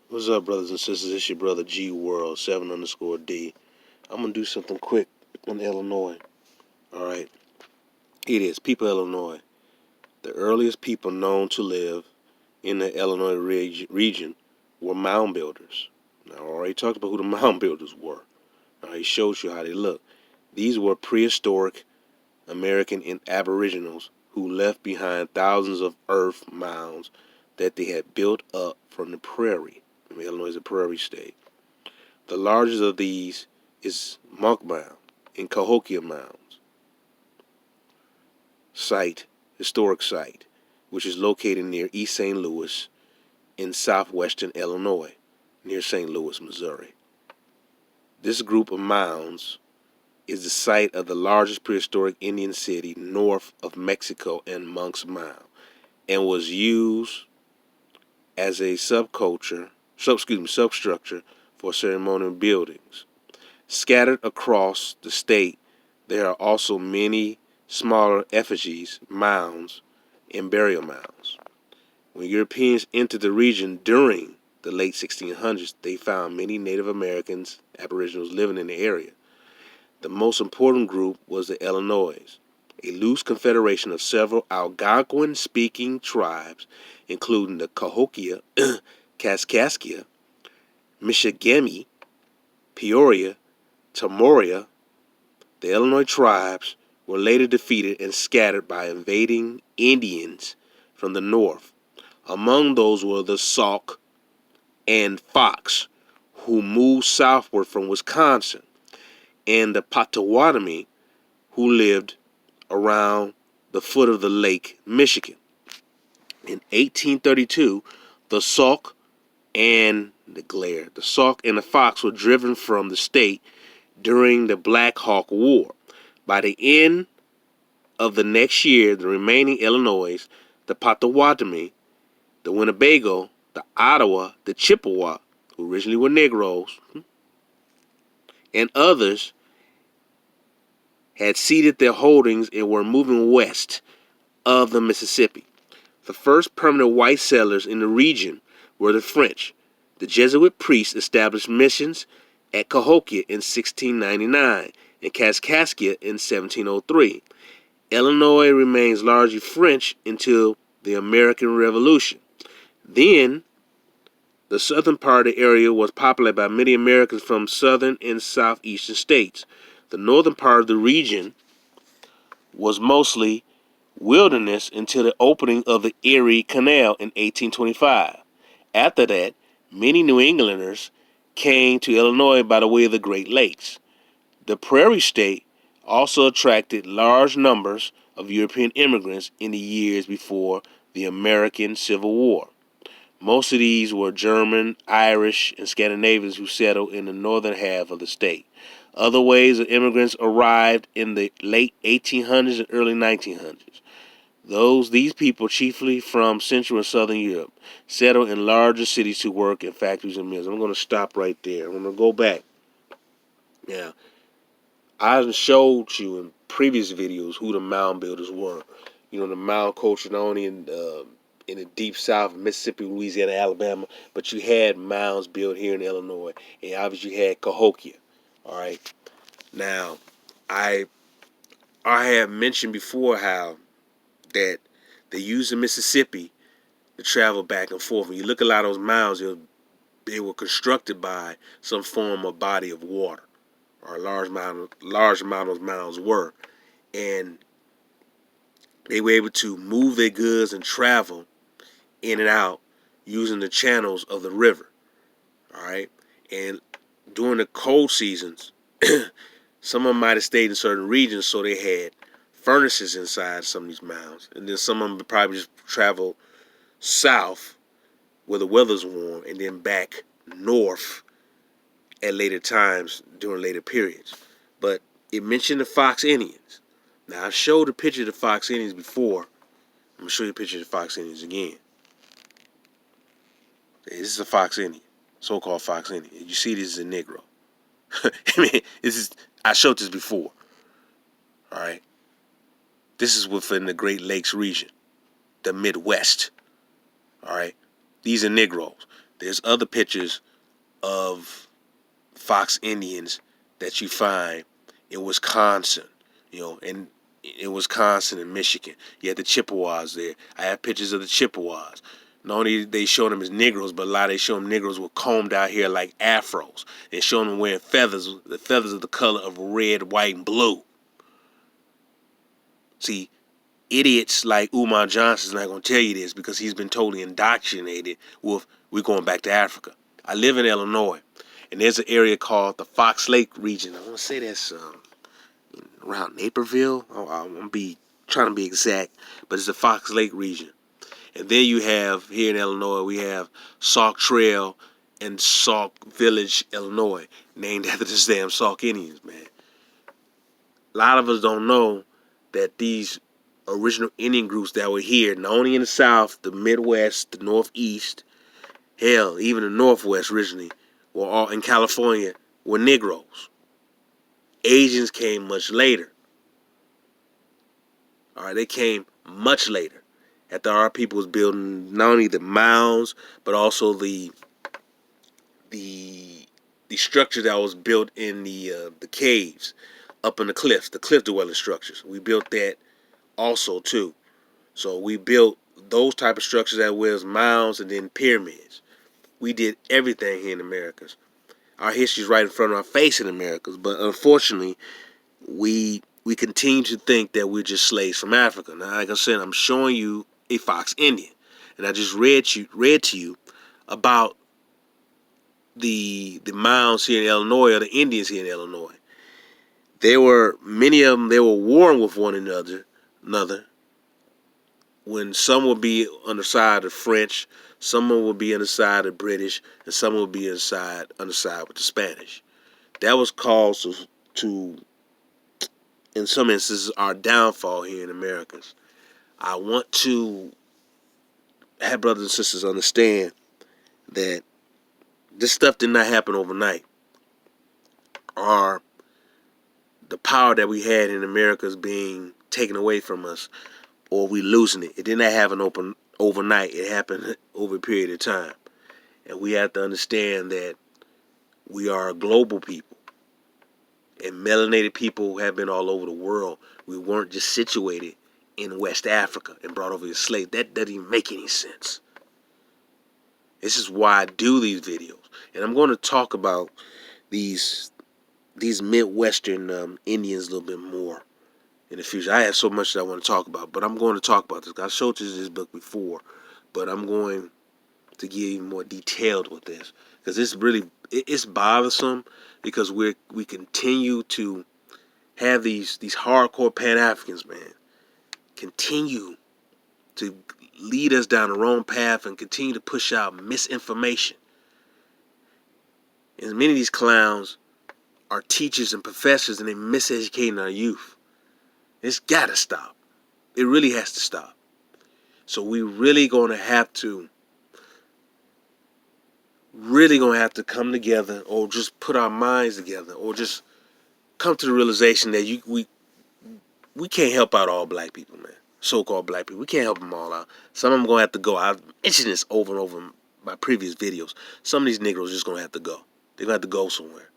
What's up, brothers and sisters? It's your brother G World 7_D. I'm gonna do something quick on Illinois. All right, it is people Illinois. The earliest people known to live in the Illinois region were mound builders. Now, I already talked about who the mound builders were. Now, he shows you how they look. These were prehistoric American and Aboriginals who left behind thousands of earth mounds that they had built up from the prairie. Illinois is a prairie state. The largest of these is Monk Mound and Cahokia Mounds historic site, which is located near East St. Louis in southwestern Illinois, near St. Louis, Missouri. This group of mounds is the site of the largest prehistoric Indian city north of Mexico and Monk's Mound, and was used as a substructure for ceremonial buildings. Scattered across the state, there are also many smaller effigies, mounds, and burial mounds. When Europeans entered the region during the late 1600s, they found many Native Americans, Aboriginals living in the area. The most important group was the Illinois, a loose confederation of several Algonquin-speaking tribes, including the Cahokia, Kaskaskia, Michigami, Peoria, Tamoria. The Illinois tribes were later defeated and scattered by invading Indians from the north. Among those were the Sauk and Fox, who moved southward from Wisconsin, and the Potawatomi, who lived around the foot of the Lake Michigan. In 1832, the Sauk and the Fox were driven from the state during the Black Hawk War. By the end of the next year, the remaining Illinois, the Potawatomi, the Winnebago, the Ottawa, the Chippewa, who originally were Negroes, and others had ceded their holdings and were moving west of the Mississippi. The first permanent white settlers in the region were the French. The Jesuit priests established missions at Cahokia in 1699 and Kaskaskia in 1703. Illinois remains largely French until the American Revolution. Then, the southern part of the area was populated by many Americans from southern and southeastern states. The northern part of the region was mostly wilderness until the opening of the Erie Canal in 1825. After that, many New Englanders came to Illinois by the way of the Great Lakes. The Prairie State also attracted large numbers of European immigrants in the years before the American Civil War. Most of these were German, Irish, and Scandinavians who settled in the northern half of the state. Other waves of immigrants arrived in the late 1800s and early 1900s. These people, chiefly from Central and Southern Europe, settled in larger cities to work in factories and mills. I'm going to stop right there. I'm going to go back. Now, I showed you in previous videos who the mound builders were. You know, the mound culture not only in the deep south, Mississippi, Louisiana, Alabama, but you had mounds built here in Illinois, and obviously you had Cahokia. All right. Now, I have mentioned before how that they use the Mississippi to travel back and forth. When you look at a lot of those mounds, they were constructed by some form of body of water, or a large amount of those mounds were, and they were able to move their goods and travel in and out using the channels of the river. All right, and during the cold seasons, some of them might have stayed in certain regions, so they had furnaces inside some of these mounds, and then some of them would probably just travel south where the weather's warm, and then back north at later times during later periods. But it mentioned the Fox Indians. Now, I showed a picture of the Fox Indians before. I'm going to show you a picture of the Fox Indians again. This is a Fox Indian, so-called Fox Indian. You see this is a Negro. I mean, I showed this before. All right. This is within the Great Lakes region, the Midwest. All right. These are Negroes. There's other pictures of Fox Indians that you find in Wisconsin, and in Wisconsin and Michigan. You had the Chippewas there. I have pictures of the Chippewas. Not only they show them as Negroes, but a lot they show them Negroes with combed out hair like afros. And show them wearing feathers, the feathers of the color of red, white, and blue. See, idiots like Umar Johnson's not going to tell you this because he's been totally indoctrinated with, we're going back to Africa. I live in Illinois, and there's an area called the Fox Lake region. I want to say that's around Naperville. I'm trying to be exact, but it's the Fox Lake region. And then you have, here in Illinois, we have Sauk Trail and Sauk Village, Illinois, named after the damn Sauk Indians, man. A lot of us don't know that these original Indian groups that were here, not only in the South, the Midwest, the Northeast, hell, even the Northwest originally, were all in California, were Negroes. Asians came much later. All right, they came much later. After our people was building not only the mounds, but also the structure that was built in the caves up in the cliff dwelling structures. We built that also too. So we built those type of structures as well as mounds and then pyramids. We did everything here in Americas. Our history is right in front of our face in Americas, but unfortunately, we continue to think that we're just slaves from Africa. Now, like I said, I'm showing you a Fox Indian, and I just read to you about the mounds here in Illinois, or the Indians here in Illinois. Many of them, they were warring with one another. When some would be on the side of the French, someone would be on the side of the British, and someone would be on the side with the Spanish. That was caused to, in some instances, our downfall here in Americas. I want to have brothers and sisters understand that this stuff did not happen overnight. Or the power that we had in America is being taken away from us, or we losing it. It did not happen overnight. It happened over a period of time. And we have to understand that we are a global people. And melanated people have been all over the world. We weren't just situated in West Africa and brought over as slaves. That doesn't even make any sense. This is why I do these videos. And I'm going to talk about these Midwestern Indians a little bit more in the future. I have so much that I want to talk about, but I'm going to talk about this. I showed you this book before, but I'm going to get even more detailed with this because it's bothersome because we continue to have these hardcore Pan-Africans, man, continue to lead us down the wrong path and continue to push out misinformation. And many of these clowns are teachers and professors, and they're miseducating our youth. It's got to stop. It really has to stop. So we really going to have to come together, or just put our minds together, or just come to the realization that we can't help out all black people, man. So-called black people. We can't help them all out. Some of them going to have to go. I've mentioned this over and over in my previous videos. Some of these Negroes just going to have to go. They're going to have to go somewhere.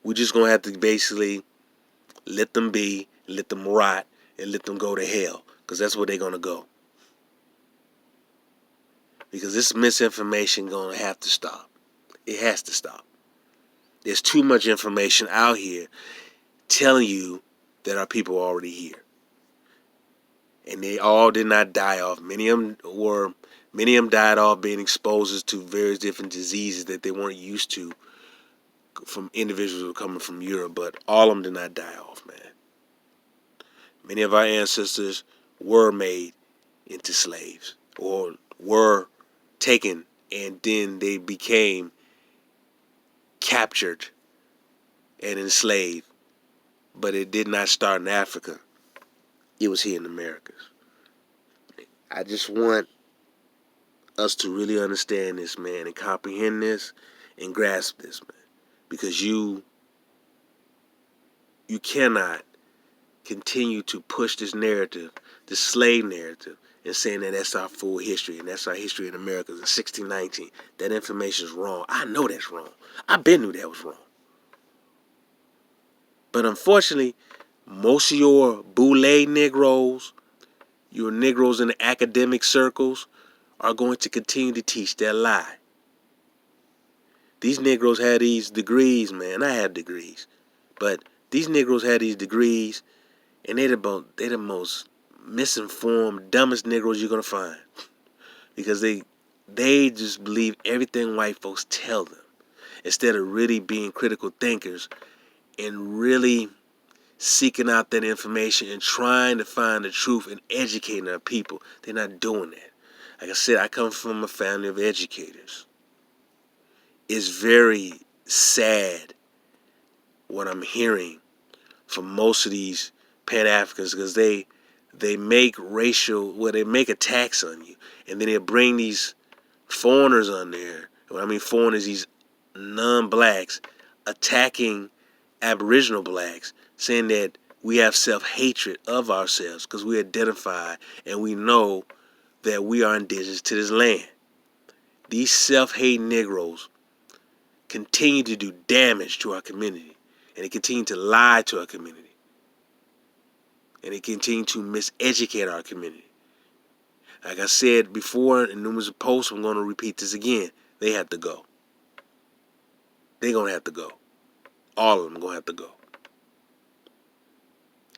We're just going to have to basically let them be, let them rot, and let them go to hell. Because that's where they're going to go. Because this misinformation going to have to stop. It has to stop. There's too much information out here telling you that our people are already here. And they all did not die off. Many of them died off being exposed to various different diseases that they weren't used to from individuals who were coming from Europe, but all of them did not die off, man. Many of our ancestors were made into slaves, or were taken, and then they became captured and enslaved. But it did not start in Africa. It was here in the Americas. I just want us to really understand this, man, and comprehend this and grasp this, man. Because you cannot continue to push this narrative, this slave narrative, and saying that that's our full history and that's our history in America in 1619. That information is wrong. I know that's wrong. I been knew that was wrong. But unfortunately, most of your boule Negroes, your Negroes in the academic circles, are going to continue to teach that lie. These Negroes had these degrees, man. I had degrees. But these Negroes had these degrees, and they're the most misinformed, dumbest Negroes you're going to find. Because they just believe everything white folks tell them, instead of really being critical thinkers and really seeking out that information and trying to find the truth and educating our people. They're not doing that. Like I said, I come from a family of educators. It's very sad what I'm hearing from most of these Pan-Africans, because they make they make attacks on you, and then they bring these foreigners on there. When I mean foreigners, these non-blacks attacking Aboriginal blacks, saying that we have self-hatred of ourselves because we identify and we know that we are indigenous to this land. These self-hating Negroes continue to do damage to our community, and they continue to lie to our community, and they continue to miseducate our community. Like I said before in numerous posts, I'm going to repeat this again. They have to go. They're going to have to go. All of them are going to have to go.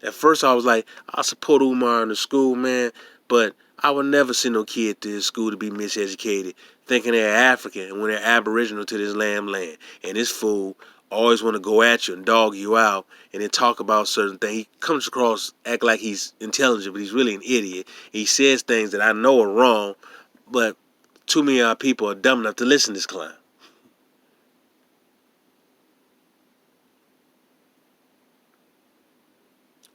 At first I was like, I support Umar in the school, man, but I would never send no kid to his school to be miseducated, thinking they're African and when they're Aboriginal to this land. And this fool always want to go at you and dog you out and then talk about certain things. He comes across, act like he's intelligent, but he's really an idiot. He says things that I know are wrong, but too many of our people are dumb enough to listen to this clown.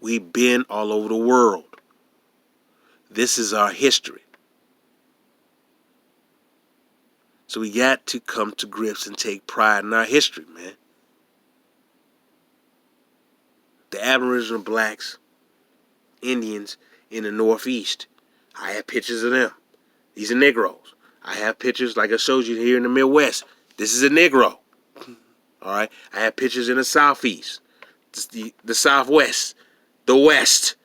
We've been all over the world. This is our history. So we got to come to grips and take pride in our history, man. The Aboriginal blacks, Indians in the Northeast, I have pictures of them. These are Negroes. I have pictures like I showed you here in the Midwest. This is a Negro. All right. I have pictures in the Southeast, the Southwest, the West.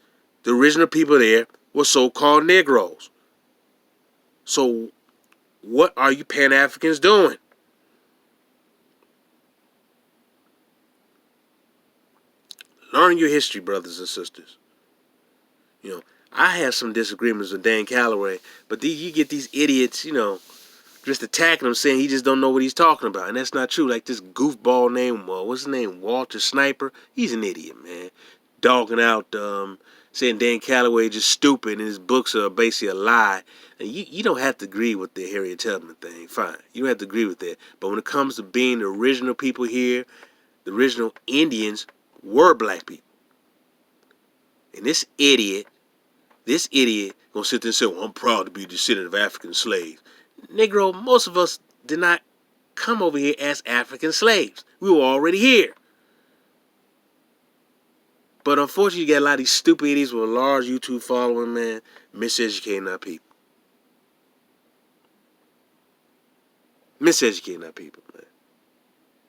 The original people there were so-called Negroes. So what are you Pan-Africans doing? Learn your history, brothers and sisters. You know, I have some disagreements with Dan Calloway, but you get these idiots, just attacking him, saying he just don't know what he's talking about, and that's not true. Like this goofball name, what's his name, Walter Sniper? He's an idiot, man. Dogging out, saying Dan Calloway just stupid, and his books are basically a lie. And you don't have to agree with the Harriet Tubman thing, fine. You don't have to agree with that. But when it comes to being the original people here, the original Indians were black people. And this idiot gonna sit there and say, well, I'm proud to be a descendant of African slaves. Negro, most of us did not come over here as African slaves. We were already here. But unfortunately, you got a lot of these stupid idiots with a large YouTube following, man, miseducating our people. Miseducating our people, man.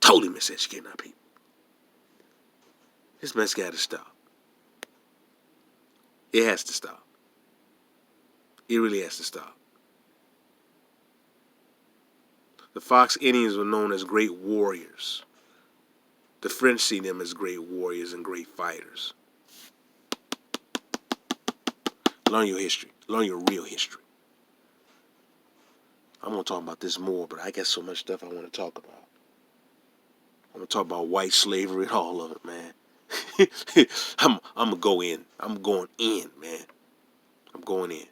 Totally miseducating our people. This mess got to stop. It has to stop. It really has to stop. The Fox Indians were known as great warriors. The French see them as great warriors and great fighters. Learn your history. Learn your real history. I'm going to talk about this more, but I got so much stuff I want to talk about. I'm going to talk about white slavery and all of it, man. I'm going to go in. I'm going in, man. I'm going in.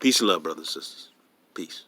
Peace and love, brothers and sisters. Peace.